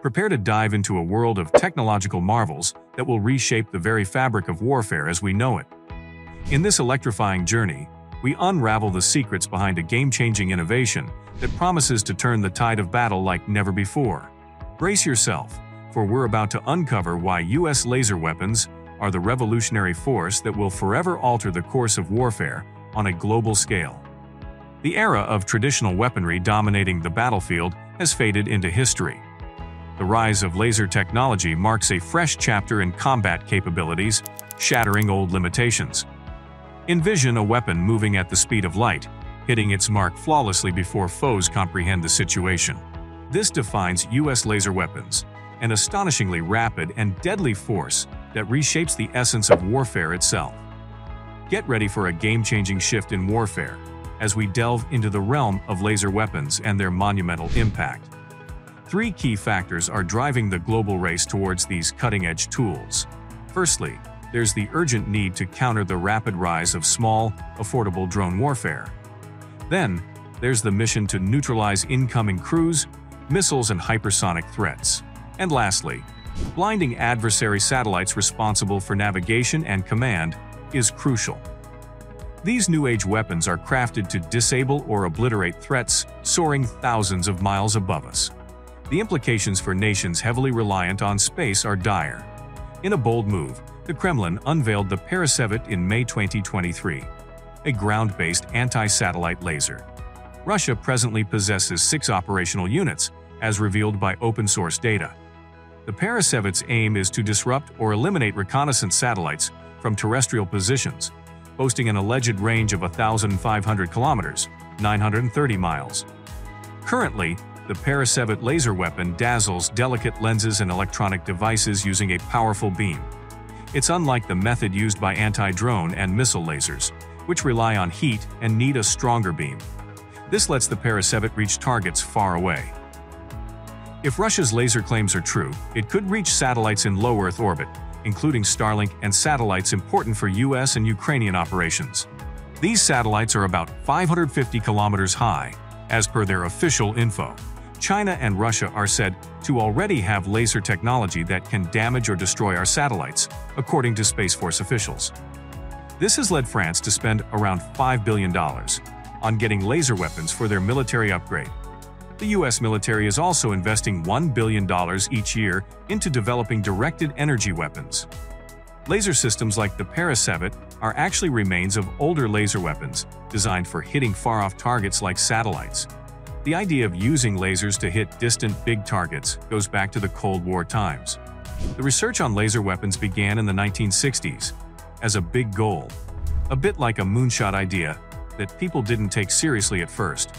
Prepare to dive into a world of technological marvels that will reshape the very fabric of warfare as we know it. In this electrifying journey, we unravel the secrets behind a game-changing innovation that promises to turn the tide of battle like never before. Brace yourself, for we're about to uncover why U.S. laser weapons are the revolutionary force that will forever alter the course of warfare on a global scale. The era of traditional weaponry dominating the battlefield has faded into history. The rise of laser technology marks a fresh chapter in combat capabilities, shattering old limitations. Envision a weapon moving at the speed of light, hitting its mark flawlessly before foes comprehend the situation. This defines U.S. laser weapons, an astonishingly rapid and deadly force that reshapes the essence of warfare itself. Get ready for a game-changing shift in warfare as we delve into the realm of laser weapons and their monumental impact. Three key factors are driving the global race towards these cutting-edge tools. Firstly, there's the urgent need to counter the rapid rise of small, affordable drone warfare. Then, there's the mission to neutralize incoming cruise, missiles, and hypersonic threats. And lastly, blinding adversary satellites responsible for navigation and command is crucial. These new-age weapons are crafted to disable or obliterate threats soaring thousands of miles above us. The implications for nations heavily reliant on space are dire. In a bold move, the Kremlin unveiled the Parasevit in May 2023, a ground-based anti-satellite laser. Russia presently possesses 6 operational units, as revealed by open-source data. The Parasevit's aim is to disrupt or eliminate reconnaissance satellites from terrestrial positions, boasting an alleged range of 1,500 kilometers, 930 miles. Currently, the Parasevit laser weapon dazzles delicate lenses and electronic devices using a powerful beam. It's unlike the method used by anti-drone and missile lasers, which rely on heat and need a stronger beam. This lets the Parasevit reach targets far away. If Russia's laser claims are true, it could reach satellites in low Earth orbit, including Starlink and satellites important for U.S. and Ukrainian operations. These satellites are about 550 kilometers high, as per their official info. China and Russia are said to already have laser technology that can damage or destroy our satellites, according to Space Force officials. This has led France to spend around $5 billion on getting laser weapons for their military upgrade. The U.S. military is also investing $1 billion each year into developing directed energy weapons. Laser systems like the Parasevit are actually remains of older laser weapons designed for hitting far-off targets like satellites. The idea of using lasers to hit distant big targets goes back to the Cold War times. The research on laser weapons began in the 1960s as a big goal, a bit like a moonshot idea that people didn't take seriously at first.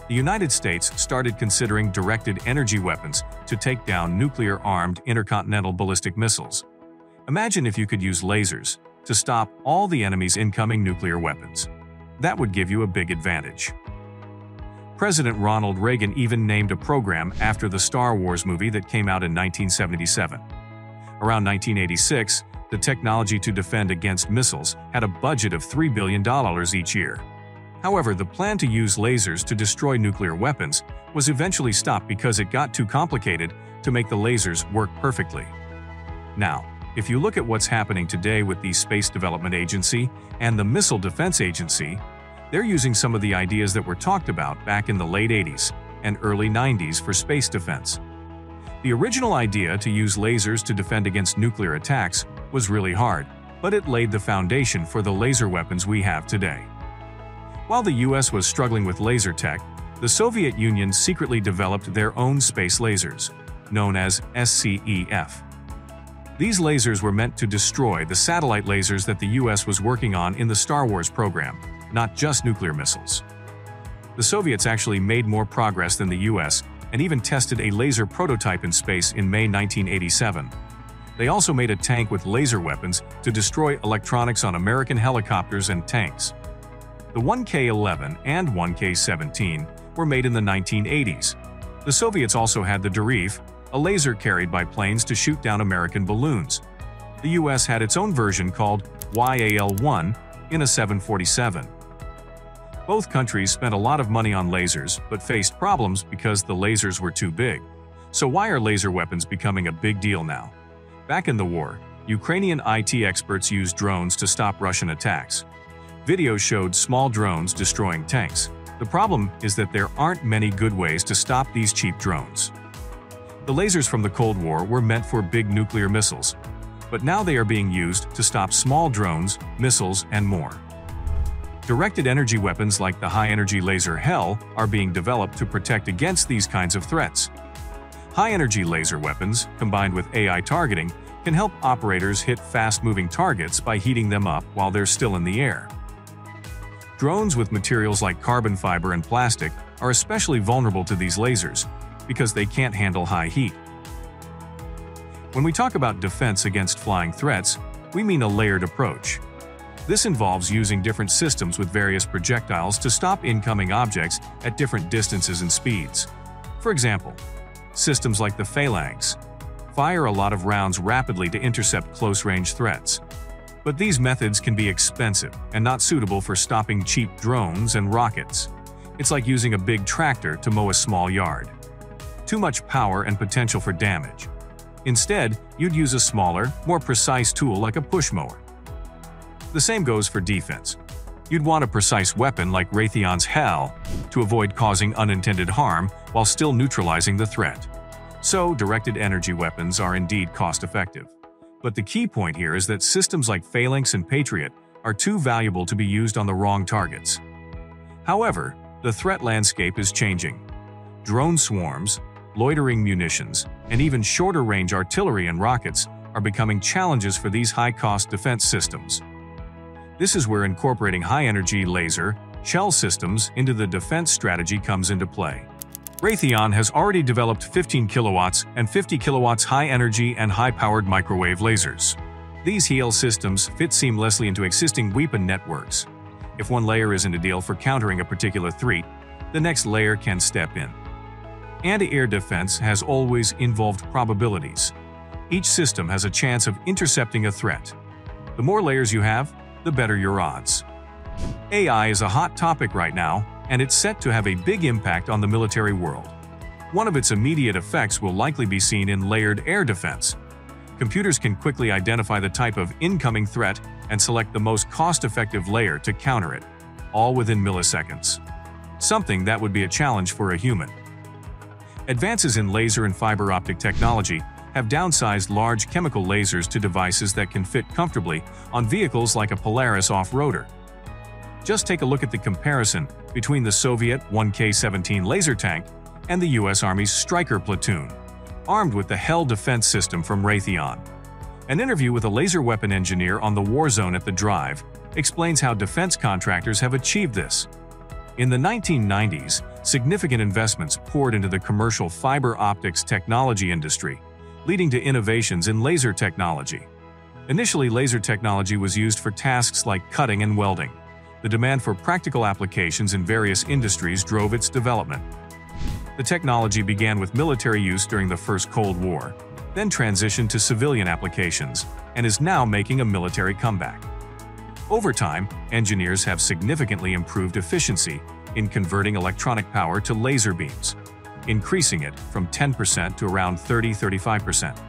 The United States started considering directed energy weapons to take down nuclear-armed intercontinental ballistic missiles. Imagine if you could use lasers to stop all the enemy's incoming nuclear weapons. That would give you a big advantage. President Ronald Reagan even named a program after the Star Wars movie that came out in 1977. Around 1986, the technology to defend against missiles had a budget of $3 billion each year. However, the plan to use lasers to destroy nuclear weapons was eventually stopped because it got too complicated to make the lasers work perfectly. Now, if you look at what's happening today with the Space Development Agency and the Missile Defense Agency, they're using some of the ideas that were talked about back in the late 80s and early 90s for space defense. The original idea to use lasers to defend against nuclear attacks was really hard, but it laid the foundation for the laser weapons we have today. While the US was struggling with laser tech, the Soviet Union secretly developed their own space lasers, known as SCEF. These lasers were meant to destroy the satellite lasers that the US was working on in the Star Wars program, not just nuclear missiles. The Soviets actually made more progress than the US and even tested a laser prototype in space in May 1987. They also made a tank with laser weapons to destroy electronics on American helicopters and tanks. The 1K-11 and 1K-17 were made in the 1980s. The Soviets also had the Derif, a laser carried by planes to shoot down American balloons. The US had its own version called YAL-1 in a 747. Both countries spent a lot of money on lasers but faced problems because the lasers were too big. So why are laser weapons becoming a big deal now? Back in the war, Ukrainian IT experts used drones to stop Russian attacks. Videos showed small drones destroying tanks. The problem is that there aren't many good ways to stop these cheap drones. The lasers from the Cold War were meant for big nuclear missiles, but now they are being used to stop small drones, missiles, and more. Directed energy weapons like the high-energy laser HEL are being developed to protect against these kinds of threats. High-energy laser weapons, combined with AI targeting, can help operators hit fast-moving targets by heating them up while they're still in the air. Drones with materials like carbon fiber and plastic are especially vulnerable to these lasers because they can't handle high heat. When we talk about defense against flying threats, we mean a layered approach. This involves using different systems with various projectiles to stop incoming objects at different distances and speeds. For example, systems like the Phalanx fire a lot of rounds rapidly to intercept close-range threats. But these methods can be expensive and not suitable for stopping cheap drones and rockets. It's like using a big tractor to mow a small yard. Too much power and potential for damage. Instead, you'd use a smaller, more precise tool like a push mower. The same goes for defense. You'd want a precise weapon like Raytheon's HEL to avoid causing unintended harm while still neutralizing the threat. So, directed energy weapons are indeed cost-effective. But the key point here is that systems like Phalanx and Patriot are too valuable to be used on the wrong targets. However, the threat landscape is changing. Drone swarms, loitering munitions, and even shorter-range artillery and rockets are becoming challenges for these high-cost defense systems. This is where incorporating high-energy laser, shell systems into the defense strategy comes into play. Raytheon has already developed 15 kilowatts and 50 kilowatts high-energy and high-powered microwave lasers. These HEL systems fit seamlessly into existing weapon networks. If one layer isn't ideal for countering a particular threat, the next layer can step in. Anti-air defense has always involved probabilities. Each system has a chance of intercepting a threat. The more layers you have, the better your odds. AI is a hot topic right now, and it's set to have a big impact on the military world. One of its immediate effects will likely be seen in layered air defense. Computers can quickly identify the type of incoming threat and select the most cost-effective layer to counter it, all within milliseconds. Something that would be a challenge for a human. Advances in laser and fiber optic technology have downsized large chemical lasers to devices that can fit comfortably on vehicles like a Polaris off-roader. Just take a look at the comparison between the Soviet 1K-17 laser tank and the US Army's Stryker platoon, armed with the HEL defense system from Raytheon. An interview with a laser weapon engineer on the war zone at the Drive explains how defense contractors have achieved this. In the 1990s, significant investments poured into the commercial fiber optics technology industry, leading to innovations in laser technology. Initially, laser technology was used for tasks like cutting and welding. The demand for practical applications in various industries drove its development. The technology began with military use during the First Cold War, then transitioned to civilian applications, and is now making a military comeback. Over time, engineers have significantly improved efficiency in converting electronic power to laser beams, increasing it from 10% to around 30–35%.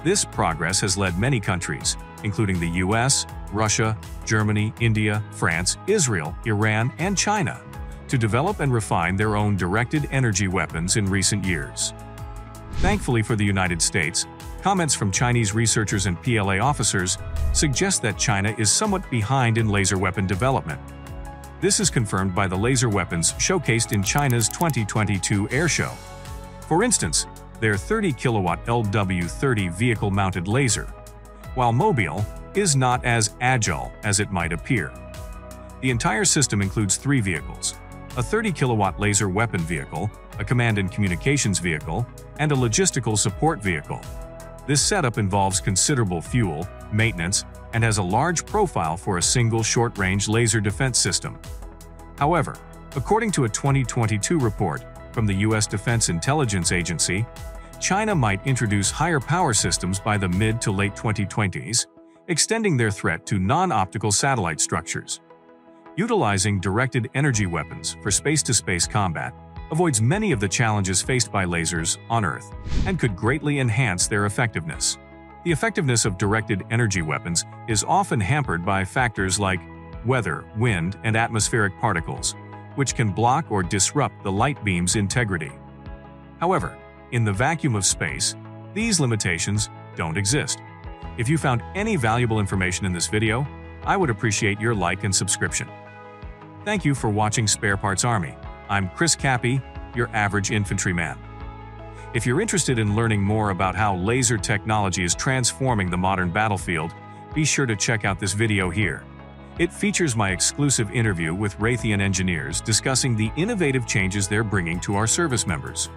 This progress has led many countries, including the US, Russia, Germany, India, France, Israel, Iran, and China, to develop and refine their own directed energy weapons in recent years. Thankfully for the United States, comments from Chinese researchers and PLA officers suggest that China is somewhat behind in laser weapon development. This is confirmed by the laser weapons showcased in China's 2022 air show. For instance, their 30-kilowatt LW-30 vehicle-mounted laser, while mobile, is not as agile as it might appear. The entire system includes 3 vehicles: a 30-kilowatt laser weapon vehicle, a command and communications vehicle, and a logistical support vehicle. This setup involves considerable fuel, maintenance, and has a large profile for a single short-range laser defense system. However, according to a 2022 report from the U.S. Defense Intelligence Agency, China might introduce higher power systems by the mid to late 2020s, extending their threat to non-optical satellite structures. Utilizing directed energy weapons for space-to-space combat, avoids many of the challenges faced by lasers on Earth and could greatly enhance their effectiveness. The effectiveness of directed energy weapons is often hampered by factors like weather, wind, and atmospheric particles, which can block or disrupt the light beam's integrity. However, in the vacuum of space, these limitations don't exist. If you found any valuable information in this video, I would appreciate your like and subscription. Thank you for watching Spare Parts Army. I'm Chris Cappy, your average infantryman. If you're interested in learning more about how laser technology is transforming the modern battlefield, be sure to check out this video here. It features my exclusive interview with Raytheon engineers discussing the innovative changes they're bringing to our service members.